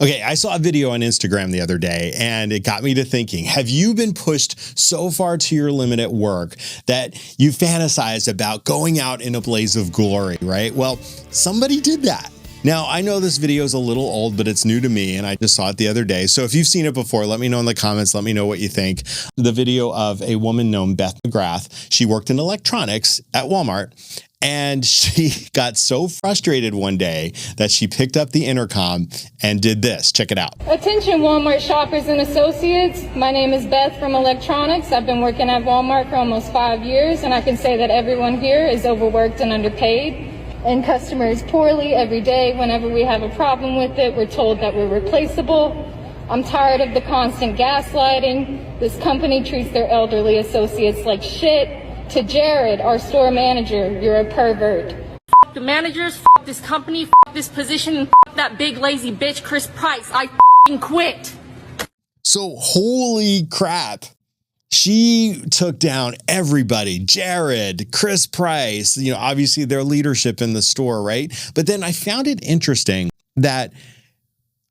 Okay, I saw a video on Instagram the other day and it got me to thinking, have you been pushed so far to your limit at work that you fantasize about going out in a blaze of glory, right? Well, somebody did that. Now, I know this video is a little old, but it's new to me and I just saw it the other day. So if you've seen it before, let me know in the comments. Let me know what you think. The video of a woman named Beth McGrath. She worked in electronics at Walmart. And she got so frustrated one day that she picked up the intercom and did this. Check it out. Attention Walmart shoppers and associates. My name is Beth from electronics. I've been working at Walmart for almost 5 years, and I can say that everyone here is overworked and underpaid, and customers poorly every day. Whenever we have a problem with it, we're told that we're replaceable. I'm tired of the constant gaslighting. This company treats their elderly associates like shit. To Jared, our store manager, you're a pervert. F*** the managers, f*** this company, f*** this position, and f*** that big lazy bitch Chris Price. I f***ing quit. So holy crap. She took down everybody, Jared, Chris Price, obviously their leadership in the store, right? But then I found it interesting that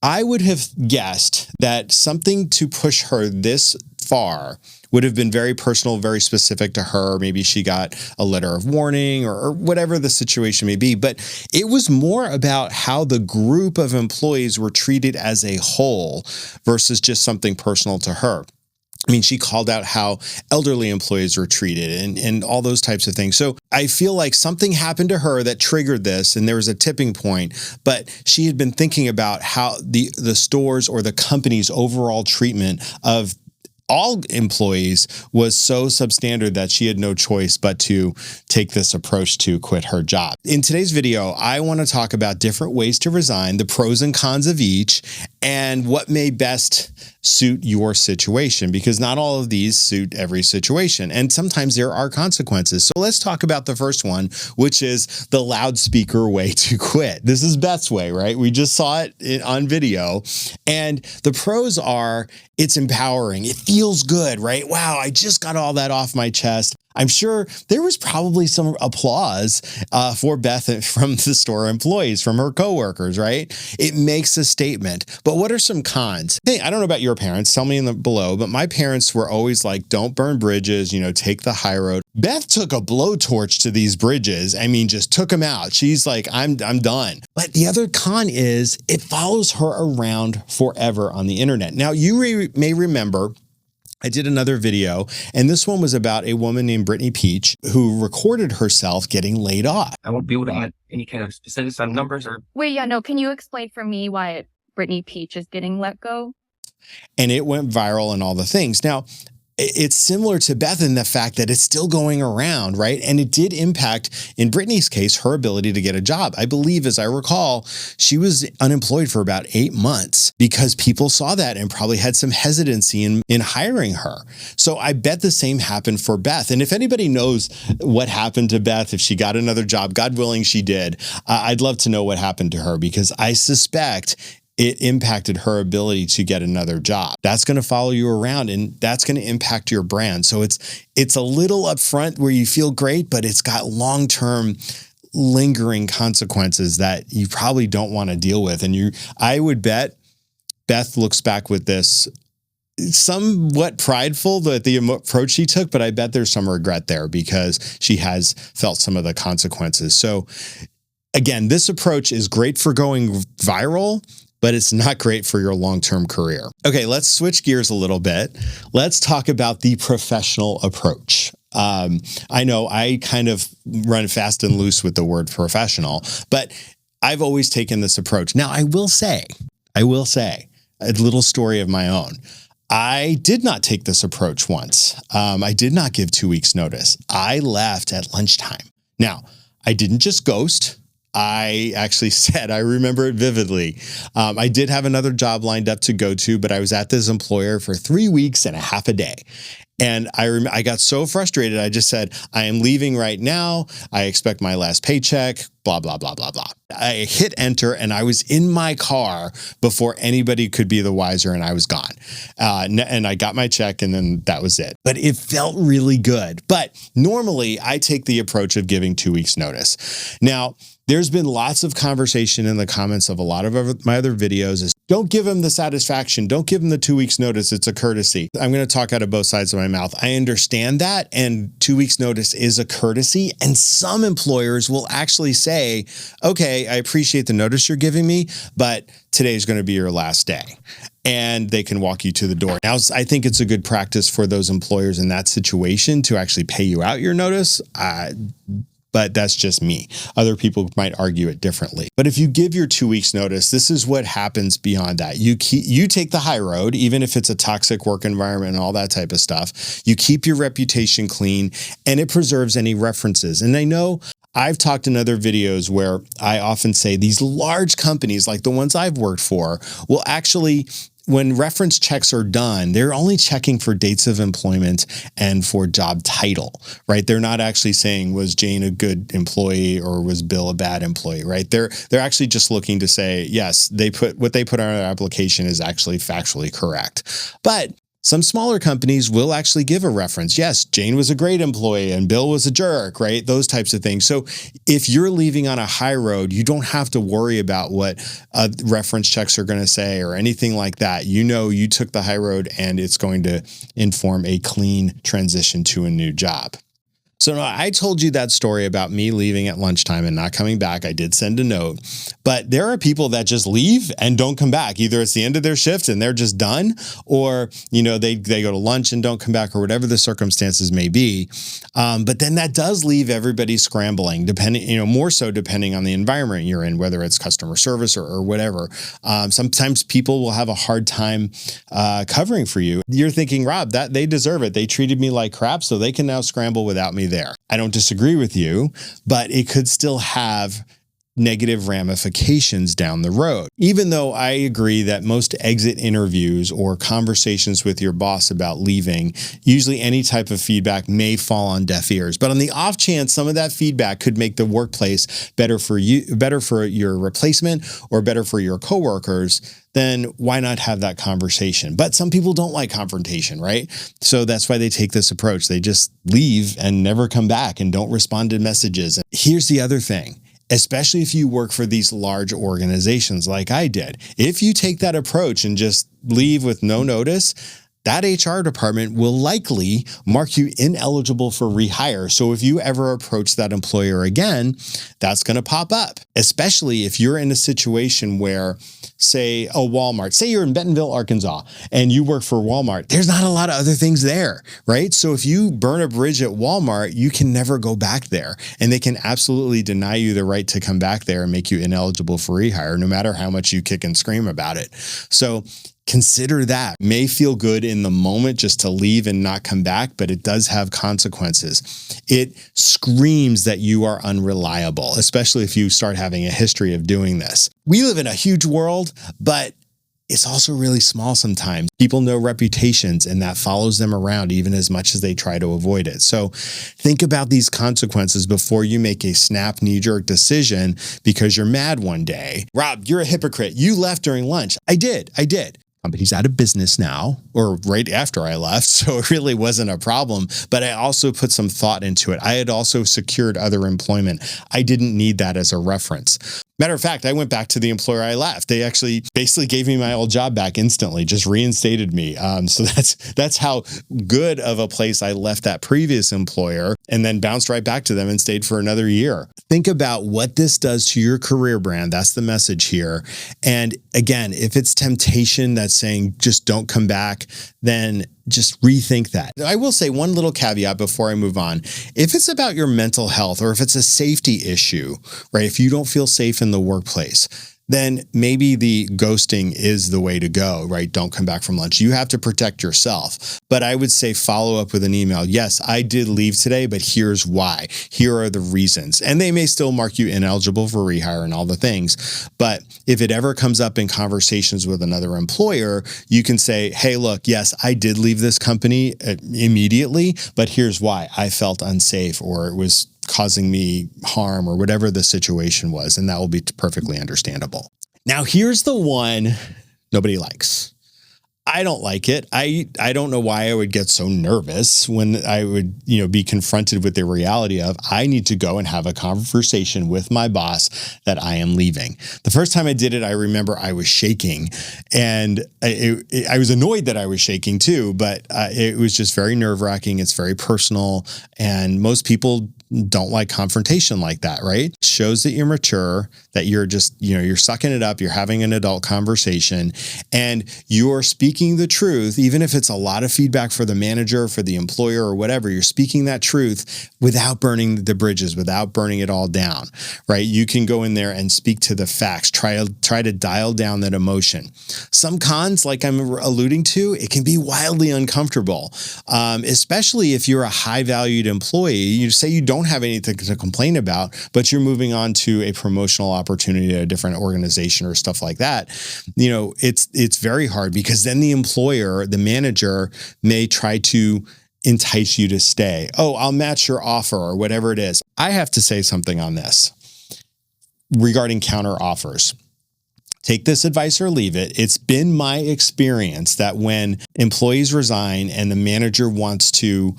I would have guessed that something to push her this far would have been very personal, very specific to her. Maybe she got a letter of warning or whatever the situation may be. But it was more about how the group of employees were treated as a whole versus just something personal to her. I mean, she called out how elderly employees were treated and all those types of things. So I feel like something happened to her that triggered this and there was a tipping point, but she had been thinking about how the stores or the company's overall treatment of all employees was so substandard that she had no choice but to take this approach to quit her job. In today's video, I want to talk about different ways to resign, the pros and cons of each, and what may best suit your situation, because not all of these suit every situation. And sometimes there are consequences. So let's talk about the first one, which is the loudspeaker way to quit. This is Beth's way, right? We just saw it on video. And the pros are it's empowering. It feels good, right? Wow, I just got all that off my chest. I'm sure there was probably some applause for Beth from the store employees, from her coworkers, right? It makes a statement. But what are some cons? Hey, I don't know about your parents. Tell me below. But my parents were always like, don't burn bridges, take the high road. Beth took a blowtorch to these bridges. I mean, just took them out. She's like, I'm done. But the other con is it follows her around forever on the internet. Now, you may remember I did another video, and this one was about a woman named Brittany Peach who recorded herself getting laid off. I won't be able to add any kind of specifics on numbers or... Wait, yeah, no, can you explain for me why Brittany Peach is getting let go? And it went viral and all the things. Now, it's similar to Beth in the fact that it's still going around, right? And it did impact, in Brittany's case, her ability to get a job. I believe, as I recall, she was unemployed for about 8 months because people saw that and probably had some hesitancy in hiring her. So I bet the same happened for Beth. And if anybody knows what happened to Beth, if she got another job, God willing she did, I'd love to know what happened to her, because I suspect it impacted her ability to get another job. That's going to follow you around and that's going to impact your brand. So it's a little upfront where you feel great, but it's got long-term lingering consequences that you probably don't want to deal with. And I would bet Beth looks back with this somewhat prideful that the approach she took, but I bet there's some regret there because she has felt some of the consequences. So again, this approach is great for going viral, but it's not great for your long-term career. Okay, let's switch gears a little bit. Let's talk about the professional approach. I know I kind of run fast and loose with the word professional, but I've always taken this approach. Now, I will say a little story of my own. I did not take this approach once. I did not give 2 weeks notice. I left at lunchtime. Now, I didn't just ghost. I actually said, I remember it vividly. I did have another job lined up to go to, but I was at this employer for 3 weeks and a half a day. And I got so frustrated. I just said, I am leaving right now. I expect my last paycheck, blah, blah, blah, blah, blah. I hit enter and I was in my car before anybody could be the wiser and I was gone. And I got my check and then that was it. But it felt really good. But normally I take the approach of giving 2 weeks notice. Now, there's been lots of conversation in the comments of a lot of my other videos. Don't give them the satisfaction. Don't give them the 2 weeks notice. It's a courtesy. I'm going to talk out of both sides of my mouth. I understand that. And 2 weeks notice is a courtesy. And some employers will actually say, okay, I appreciate the notice you're giving me, but today's going to be your last day. And they can walk you to the door. Now, I think it's a good practice for those employers in that situation to actually pay you out your notice. But that's just me. Other people might argue it differently. But if you give your 2 weeks notice, this is what happens beyond that. You take the high road, even if it's a toxic work environment and all that type of stuff. You keep your reputation clean, and it preserves any references. And I know I've talked in other videos where I often say these large companies, like the ones I've worked for, will actually, when reference checks are done, they're only checking for dates of employment and for job title, right? They're not actually saying, was Jane a good employee or was Bill a bad employee, right? They're actually just looking to say, yes, what they put on their application is actually factually correct. But some smaller companies will actually give a reference. Yes, Jane was a great employee and Bill was a jerk, right? Those types of things. So if you're leaving on a high road, you don't have to worry about what reference checks are going to say or anything like that. You know, you took the high road and it's going to inform a clean transition to a new job. So I told you that story about me leaving at lunchtime and not coming back. I did send a note, but there are people that just leave and don't come back. Either it's the end of their shift and they're just done, or, they go to lunch and don't come back, or whatever the circumstances may be. But then that does leave everybody scrambling, more so depending on the environment you're in, whether it's customer service or whatever. Sometimes people will have a hard time covering for you. You're thinking, Rob, that they deserve it. They treated me like crap, so they can now scramble without me there. I don't disagree with you, but it could still have negative ramifications down the road. Even though I agree that most exit interviews or conversations with your boss about leaving, usually any type of feedback may fall on deaf ears. But on the off chance some of that feedback could make the workplace better for you, better for your replacement, or better for your coworkers, then why not have that conversation? But some people don't like confrontation, right? So that's why they take this approach. They just leave and never come back and don't respond to messages. And here's the other thing. Especially if you work for these large organizations like I did. If you take that approach and just leave with no notice, that HR department will likely mark you ineligible for rehire. So if you ever approach that employer again, that's going to pop up, especially if you're in a situation where, say, a Walmart, say you're in Bentonville, Arkansas, and you work for Walmart. There's not a lot of other things there, right? So if you burn a bridge at Walmart, you can never go back there, and they can absolutely deny you the right to come back there and make you ineligible for rehire, no matter how much you kick and scream about it. So consider that. May feel good in the moment just to leave and not come back, but it does have consequences. It screams that you are unreliable, especially if you start having a history of doing this. We live in a huge world, but it's also really small sometimes. People know reputations, and that follows them around even as much as they try to avoid it. So think about these consequences before you make a snap knee-jerk decision because you're mad one day. Rob, you're a hypocrite. You left during lunch. I did. Company's out of business now, or right after I left, so it really wasn't a problem. But I also put some thought into it. I had also secured other employment. I didn't need that as a reference. Matter of fact, I went back to the employer I left. They actually basically gave me my old job back instantly, just reinstated me. So that's how good of a place I left that previous employer, and then bounced right back to them and stayed for another year. Think about what this does to your career brand. That's the message here. And again, if it's temptation that's saying just don't come back, then just rethink that. I will say one little caveat before I move on. If it's about your mental health, or if it's a safety issue, right? If you don't feel safe in the workplace, then maybe the ghosting is the way to go, right? Don't come back from lunch. You have to protect yourself. But I would say follow up with an email. Yes, I did leave today, but here's why. Here are the reasons. And they may still mark you ineligible for rehire and all the things. But if it ever comes up in conversations with another employer, you can say, hey, look, yes, I did leave this company immediately, but here's why. I felt unsafe, or it was causing me harm, or whatever the situation was. And that will be perfectly understandable. Now, here's the one nobody likes. I don't like it. I don't know why I would get so nervous when I would, be confronted with the reality of I need to go and have a conversation with my boss that I am leaving. The first time I did it, I remember I was shaking, and I was annoyed that I was shaking too, but it was just very nerve-wracking. It's very personal, and most people don't like confrontation like that, right? It shows that you're mature, that you're just, you're sucking it up, you're having an adult conversation, and you're speaking the truth, even if it's a lot of feedback for the manager, for the employer, or whatever. You're speaking that truth without burning the bridges, without burning it all down, right? You can go in there and speak to the facts, try to dial down that emotion. Some cons, like I'm alluding to, it can be wildly uncomfortable, especially if you're a high-valued employee. You say you don't have anything to complain about, but you're moving on to a promotional opportunity at a different organization or stuff like that. It's very hard, because then the employer, the manager, may try to entice you to stay. Oh, I'll match your offer or whatever it is. I have to say something on this regarding counter offers. Take this advice or leave it. It's been my experience that when employees resign and the manager wants to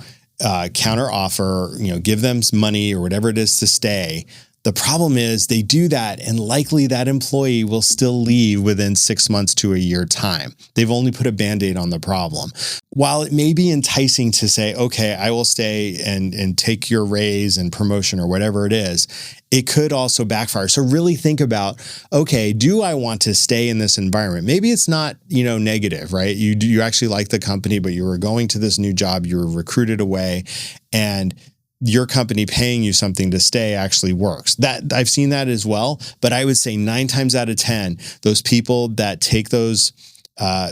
counter offer, give them some money or whatever it is to stay, the problem is they do that, and likely that employee will still leave within 6 months to a year time. They've only put a Band-Aid on the problem. While it may be enticing to say, okay, I will stay and take your raise and promotion or whatever it is, it could also backfire. So really think about, okay, do I want to stay in this environment? Maybe it's not, negative, right? You actually like the company, but you were going to this new job, you were recruited away, and your company paying you something to stay actually works. That I've seen that as well. But I would say 9 times out of 10, those people that take those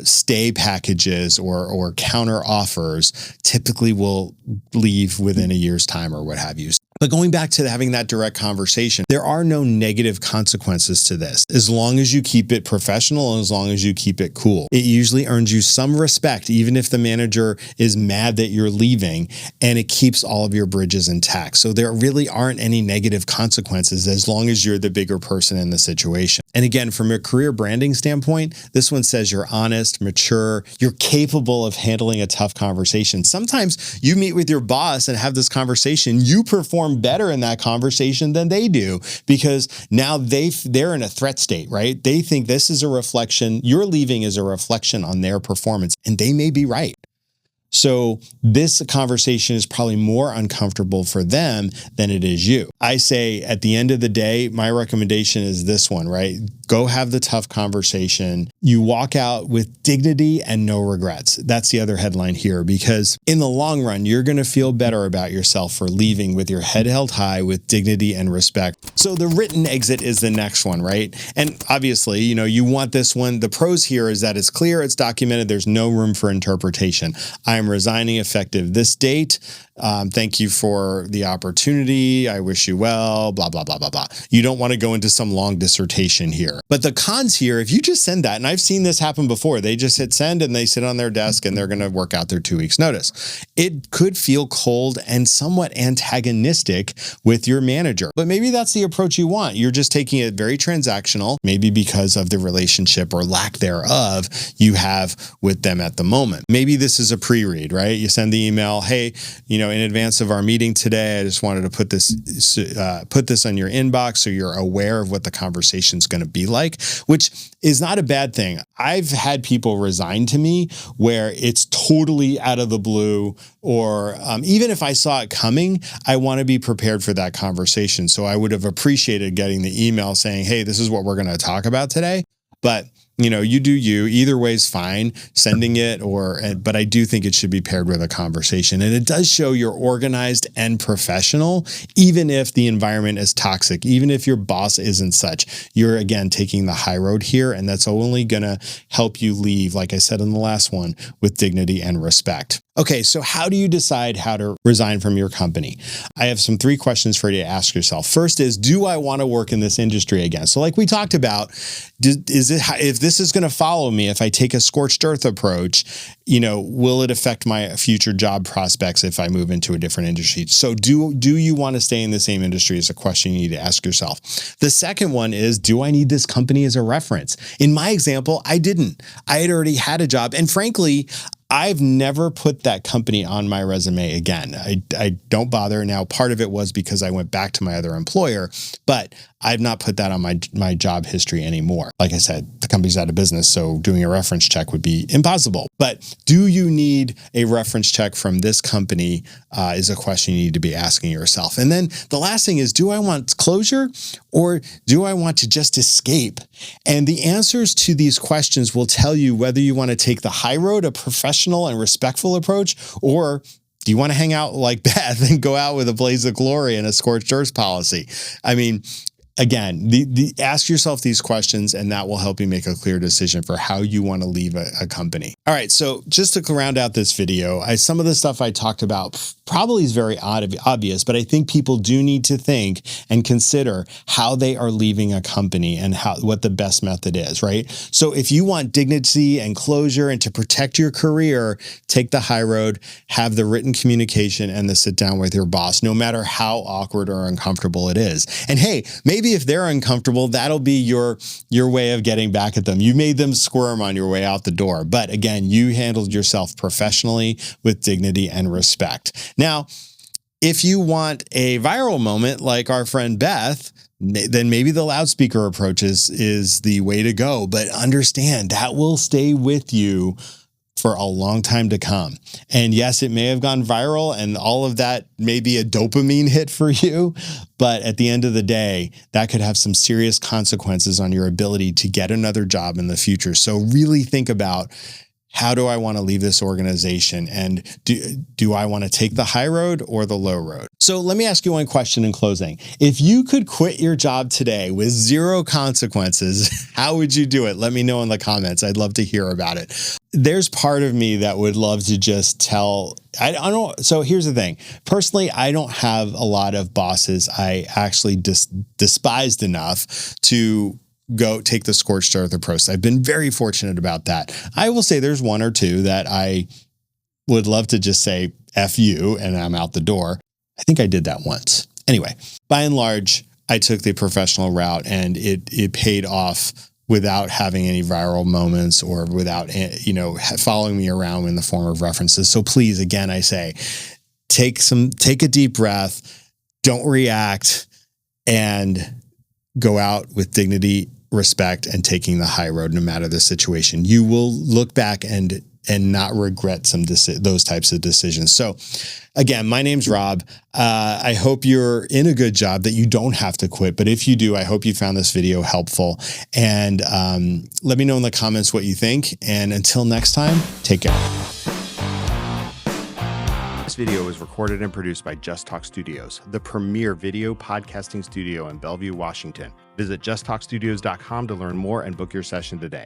stay packages or counter offers typically will leave within a year's time or what have you. But going back to having that direct conversation, there are no negative consequences to this, as long as you keep it professional and as long as you keep it cool. It usually earns you some respect, even if the manager is mad that you're leaving, and it keeps all of your bridges intact. So there really aren't any negative consequences as long as you're the bigger person in the situation. And again, from a career branding standpoint, this one says you're honest, mature, you're capable of handling a tough conversation. Sometimes you meet with your boss and have this conversation, you perform better in that conversation than they do, because now they're in a threat state, right? They think this is a reflection, your leaving is a reflection on their performance, and they may be right. So this conversation is probably more uncomfortable for them than it is you. I say at the end of the day, my recommendation is this one, right? Go have the tough conversation. You walk out with dignity and no regrets. That's the other headline here, because in the long run, you're going to feel better about yourself for leaving with your head held high with dignity and respect. So the written exit is the next one, right? And obviously, you want this one. The pros here is that it's clear, it's documented, there's no room for interpretation. I'm resigning effective this date. Thank you for the opportunity. I wish you well, blah, blah, blah, blah, blah. You don't want to go into some long dissertation here. But the cons here, if you just send that, and I've seen this happen before, they just hit send and they sit on their desk and they're going to work out their 2 weeks notice. It could feel cold and somewhat antagonistic with your manager, but maybe that's the approach you want. You're just taking it very transactional, maybe because of the relationship or lack thereof you have with them at the moment. Maybe this is a pre-read, right? You send the email, hey, in advance of our meeting today, I just wanted to put this on your inbox so you're aware of what the conversation's going to be like, which is not a bad thing. I've had people resign to me where it's totally out of the blue, or even if I saw it coming, I want to be prepared for that conversation. So I would have appreciated getting the email saying, hey, this is what we're going to talk about today. But you do you. Either way is fine, sending it but I do think it should be paired with a conversation. And it does show you're organized and professional, even if the environment is toxic, even if your boss isn't such. You're, again, taking the high road here, and that's only going to help you leave, like I said in the last one, with dignity and respect. Okay, so how do you decide how to resign from your company? I have 3 questions for you to ask yourself. First is, do I want to work in this industry again? So like we talked about, if this this is going to follow me if I take a scorched earth approach. Will it affect my future job prospects if I move into a different industry? So do you want to stay in the same industry is a question you need to ask yourself. The second one is, do I need this company as a reference? In my example, I didn't. I had already had a job. And frankly, I've never put that company on my resume again. I don't bother. Now, part of it was because I went back to my other employer, but I've not put that on my job history anymore. Like I said, the company's out of business, so doing a reference check would be impossible. But do you need a reference check from this company is a question you need to be asking yourself. And then the last thing is, do I want closure or do I want to just escape? And the answers to these questions will tell you whether you want to take the high road, a professional and respectful approach, or do you want to hang out like Beth and go out with a blaze of glory and a scorched earth policy? I mean, again, ask yourself these questions, and that will help you make a clear decision for how you want to leave a company. All right, so just to round out this video, some of the stuff I talked about probably is very obvious, but I think people do need to think and consider how they are leaving a company and what the best method is, right? So if you want dignity and closure and to protect your career, take the high road, have the written communication and the sit down with your boss, no matter how awkward or uncomfortable it is. And hey, maybe if they're uncomfortable, that'll be your way of getting back at them. You made them squirm on your way out the door. But again, you handled yourself professionally with dignity and respect. Now, if you want a viral moment like our friend Beth, then maybe the loudspeaker approach is the way to go. But understand that will stay with you for a long time to come. And yes, it may have gone viral and all of that may be a dopamine hit for you, but at the end of the day, that could have some serious consequences on your ability to get another job in the future. So really think about, how do I want to leave this organization? And do I want to take the high road or the low road? So let me ask you one question in closing. If you could quit your job today with 0 consequences, how would you do it? Let me know in the comments. I'd love to hear about it. There's part of me that would love to just tell, I don't. So here's the thing. Personally, I don't have a lot of bosses I actually despised enough to go take the scorched earth approach. I've been very fortunate about that. I will say there's 1 or 2 that I would love to just say, F you, and I'm out the door. I think I did that once. Anyway, by and large, I took the professional route and it paid off without having any viral moments or without, following me around in the form of references. So please, again, I say, take a deep breath, don't react, and go out with dignity, respect, and taking the high road no matter the situation. You will look back and not regret those types of decisions. So again, my name's Rob. I hope you're in a good job that you don't have to quit. But if you do, I hope you found this video helpful. And let me know in the comments what you think. And until next time, take care. This video was recorded and produced by Just Talk Studios, the premier video podcasting studio in Bellevue, Washington. Visit justtalkstudios.com to learn more and book your session today.